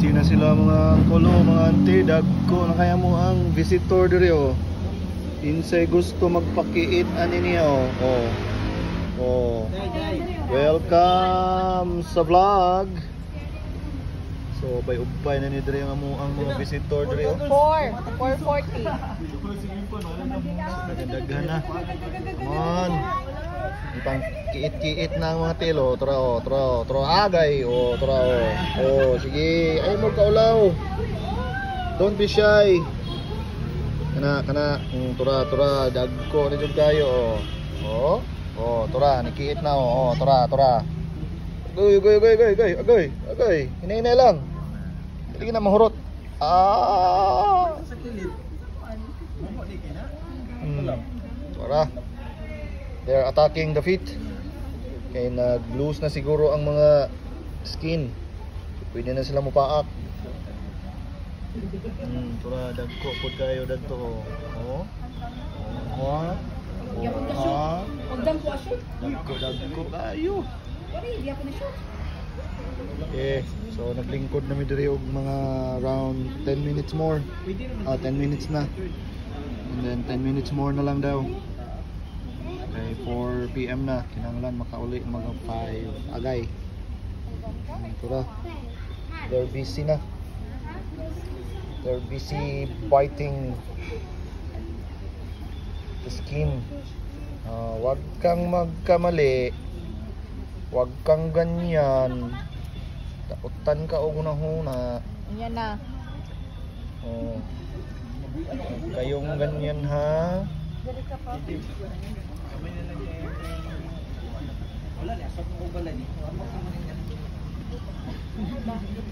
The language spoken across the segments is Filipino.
busy na sila mga angkolo, mga auntie. Dagko na kaya mo ang visitor diri oh. Insay gusto magpakiit ani niya oh. Oh. Welcome sa vlog. So bay-ubay na ni diri ang mga visitor diri oh. 440. Daghan na. Come on. Pang kiit-kiit na ang mga tilo. Tra agay. Sige. Ay mo kaulaw. Don't be shy. Kana. Tura. Dagko ni jud kayo. Tura, nikiit na tura. Agay. Hinay lang. Dili na mahurot. Tura. They're attacking the feet. Kaya nag-loose na siguro ang mga skin. So, pwede na sila mupaak. Tura, dagko pod kayo dadto. Dagko kayo. Okay, so naglingkod na mi diri og mga around 10 minutes more. 10 minutes na. And then 10 minutes more na lang daw. Okay, 4 PM na. Kinahanglan makauli mga 5 agay. Tura. They're busy na. They're busy biting the skin. Wag kang magkamali. Wag kang ganyan. Tautan ka og unahuna. Yan na. Kayong ganyan ha.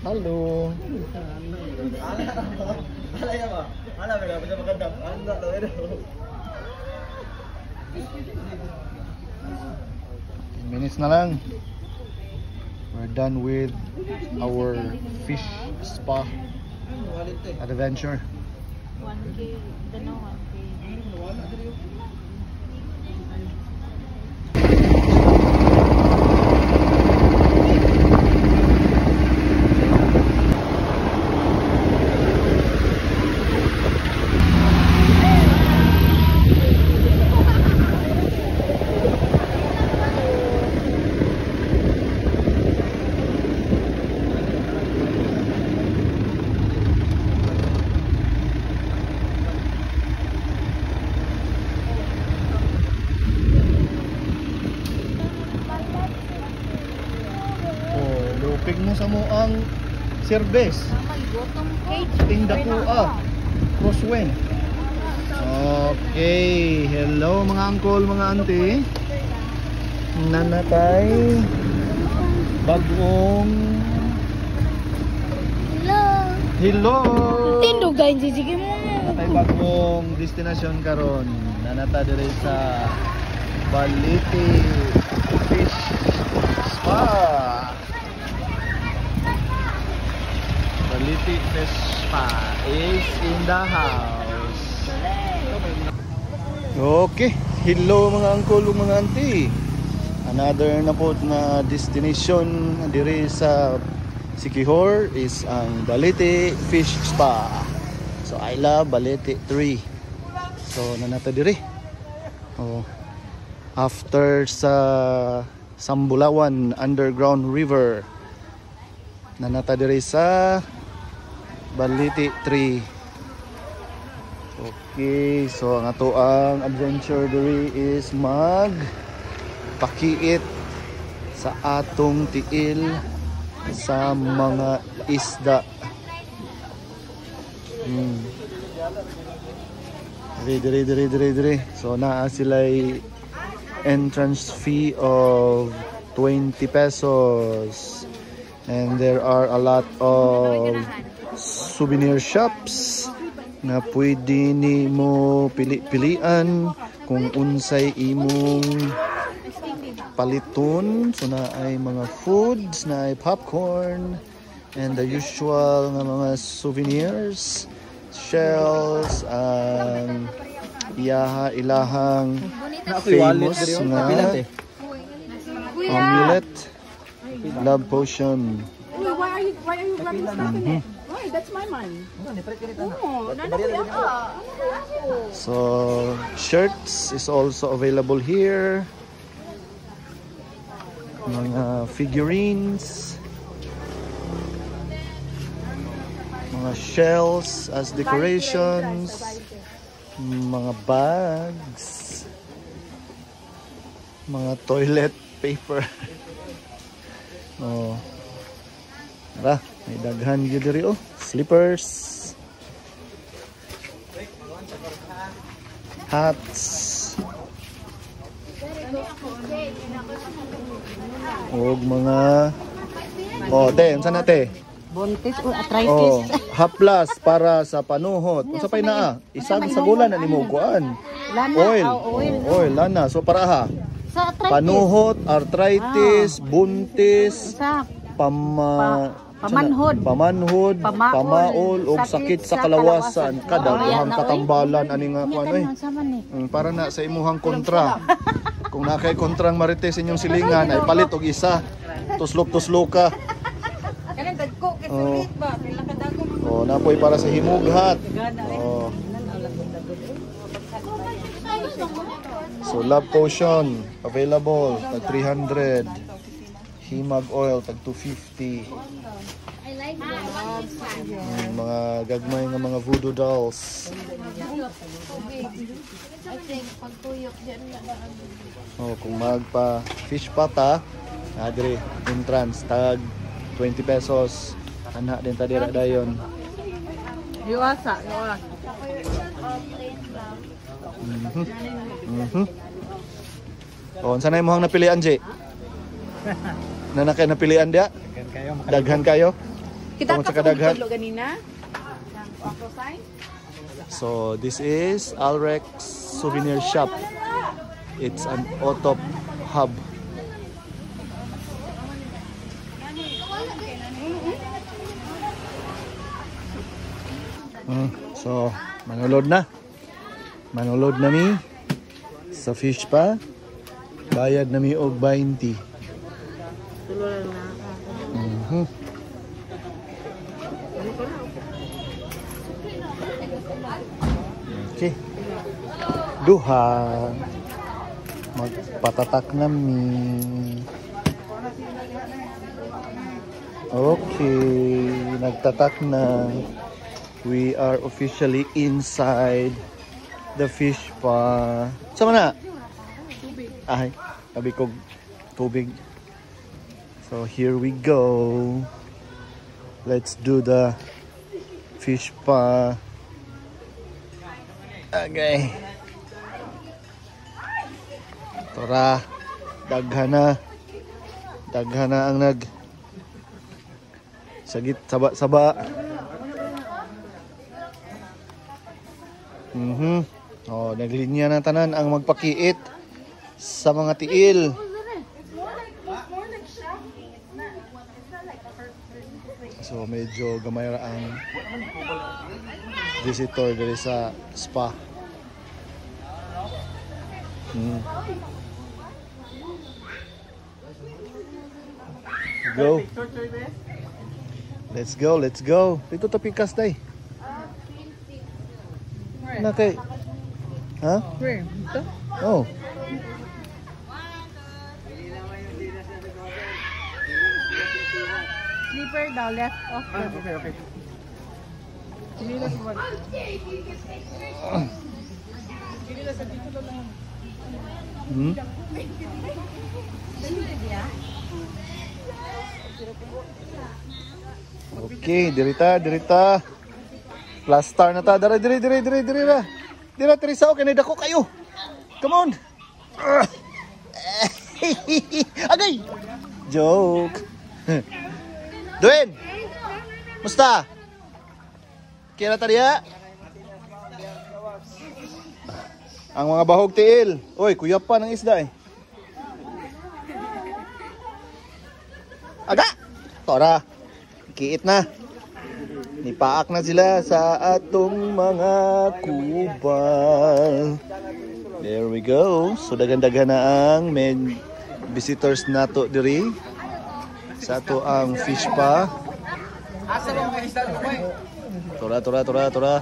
Halo. Minutes na lang. We're done with our fish spa adventure. 1K. Dano 1K. Lupig mo sa mo ang service. Ting dakua. Crosswind. Okay. Hello mga uncle, mga auntie. Nanatay. Bagong. Hello. Tindugan sige mo. Nanatay bagong destinasyon karon. Nanata diri sa Balete Fish Spa. Balete Fish Spa is in the house. Okay, hello mga uncle, mga auntie. Another na po na destination diri sa Siquijor is ang Balete Fish Spa. So I love Balete 3. So nanata diri. After sa Sambulawan Underground River, nanata diri sa Balete 3. Okay, so ang ato ang adventure diri is mag pakiit sa atong tiil sa mga isda. Diri. So naa sila'y entrance fee of 20 pesos. And there are a lot of souvenir shops na pwede ni mo pilian kung unsay imong paliton. So na ay mga foods, na ay popcorn, and the usual nga mga souvenirs, shells, ilahang famous nga amulet, love potion. Why are you Ay, that's my money. Oh, nanakuya ka. So, shirts is also available here. Mga figurines. Mga shells as decorations. Mga bags. Mga toilet paper. Oh. Tara, may daghan gyud diri oh. Slippers. Hats. Og mga te, unsa na te? Bontis o arthritis. Oh, haplas para sa panuhot. Unsa pay naa? Isang sa bulan na nimo kuan. Lana, Oil. oil. Oh, oil lana. So para ha. Sa arthritis. Panuhot, arthritis, buntis, Sa pamanhod, pamaol ug sakit sa kalawasan kada duhang katambalan ani nga kuan oy. Para na sa imuhang kontra. Kung nakay kontrang marites inyong silingan ay palit og isa. Tuslok-tuslok ka. Kanang dagko kay sulit ba? Pila ka dagko. Oh, napoy para sa himughat. Oh. So love potion available tag 300. Himag oil tag 250. Mga gagmay nga mga voodoo dolls. Oh, kung magpa fish pata, adre entrance tag 20 pesos. Ana din ta dira dayon. Yuasa. Oh, unsa na imong napilian, Jay? Na nakay napilian dia? Daghan kayo. Kita Tungod sa ka kadaghan. paglo ganina. So, this is Alrex Souvenir Shop. It's an auto hub. So, manulod na. Manulod na mi sa fish pa. Bayad na mi og 20. Okay. Duha. Magpatatak na mi. Okay, nagtatak na. We are officially inside the fish pa. Sama na? Ay, sabi ko tubig. So here we go. Let's do the fish pa. Okay. Tora, daghana. Daghana ang sagit saba-saba. Oh, naglinya na tanan ang magpakiit sa mga tiil. So medyo gamay ra ang visitor diri sa spa. Go. Let's go, let's go. Dito ta pikas day. Na kay. Ha? Where? Ito? Oh. Sleeper daw, left off. Okay. Okay, dirita. Plaster na ta. Diri ra. Dira Teresa, okay na dako kayo. Come on. Agay. Joke. Duen. Musta? Kaya ta diya? Ang mga bahog tiil. Oy, kuya pa ng isda eh. Aga. Tora. Kiit na. Nipaak na sila sa atong mga kubal. There we go. So dagan-dagan na ang visitors nato diri sa ato ang fish pa. Tura.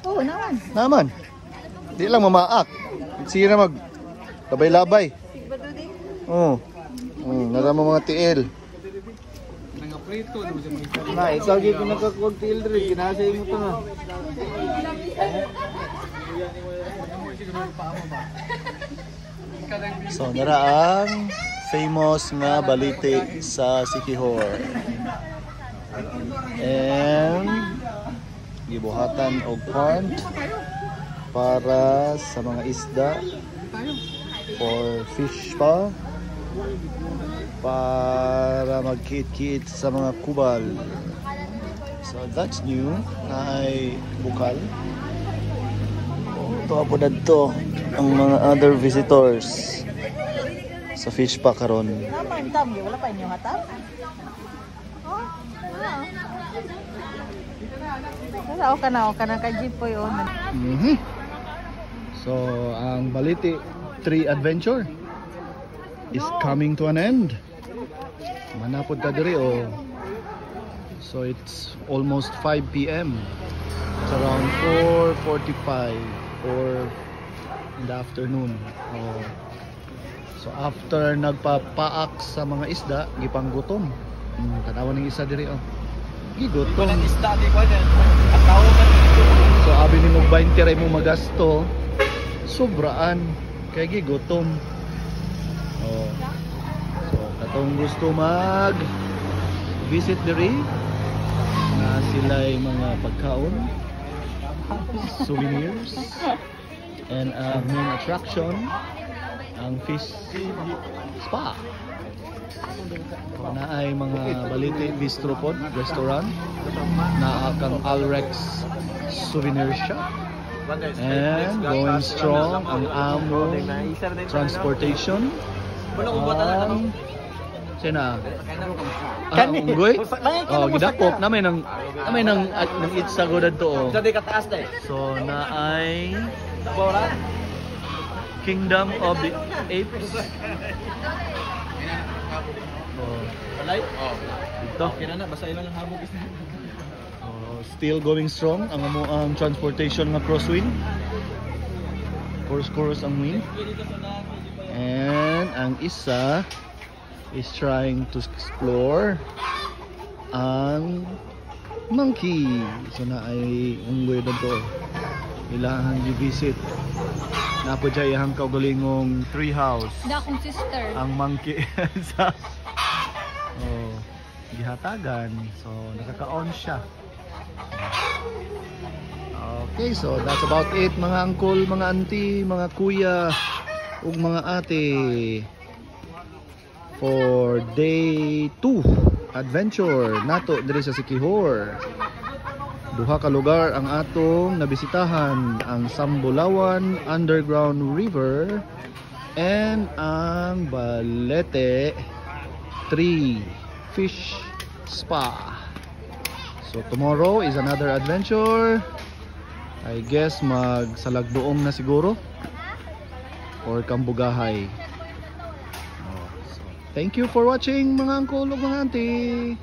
Oo naman. Naman. Di lang mamaak. Sira mag labay-labay. Oh. Narama mga tiil. Na, ikaw gyud pinakakuwag tiil diri, kinasay mo to na. So, nara ang famous nga balite sa Siquijor. And gibuhatan og pond para sa mga isda for fish pa para magkiit-kiit sa mga kubal. So that's new na ay bukal. Ito po dito ang mga other visitors sa fish pa karon. Naman tam, wala pa inyo hatap? Oh, wala. Ka na ka jeep po yun. So ang Balite 3 adventure is coming to an end. Manapod ta diri oh. So it's almost 5 p.m. It's around 4:45 or in the afternoon. Oh. So after nagpapaak sa mga isda, gipanggutom. Tanawan ng isa diri oh. Gigutom. Isda di ko din. Ataw man. So abi ni mo 20 ray mo magasto. Sobraan kay gigutom. Oh. So katong gusto mag visit diri na sila'y mga pagkaon, souvenirs, and main attraction ang fish spa. So, na ay mga Balite Bistro pod, restaurant na kang Alrex souvenir shop. And going strong ang amo transportation. Sina? Unggoy? Oh, gidakop namin ng itsa go dadto. So na ay Kingdom of the Apes. Dito. Still going strong ang ang transportation nga crosswind. Course ang wind. And ang isa is trying to explore ang monkey. So na ay unggoy dito. Ilahang i-visit. Napo dyan ihang kaugalingong tree house. Da akong sister. Ang monkey sa gihatagan. So nakaka-on siya. Okay, so that's about it mga uncle, mga auntie, mga kuya ug mga ate for day 2 adventure nato diri sa Siquijor. Duha ka lugar ang atong nabisitahan, ang Sambulawan Underground River and ang Balete 3 Fish Spa. So tomorrow is another adventure. I guess magsalagdoong na siguro or Kambugahay. So, thank you for watching mga uncle ug mga auntie.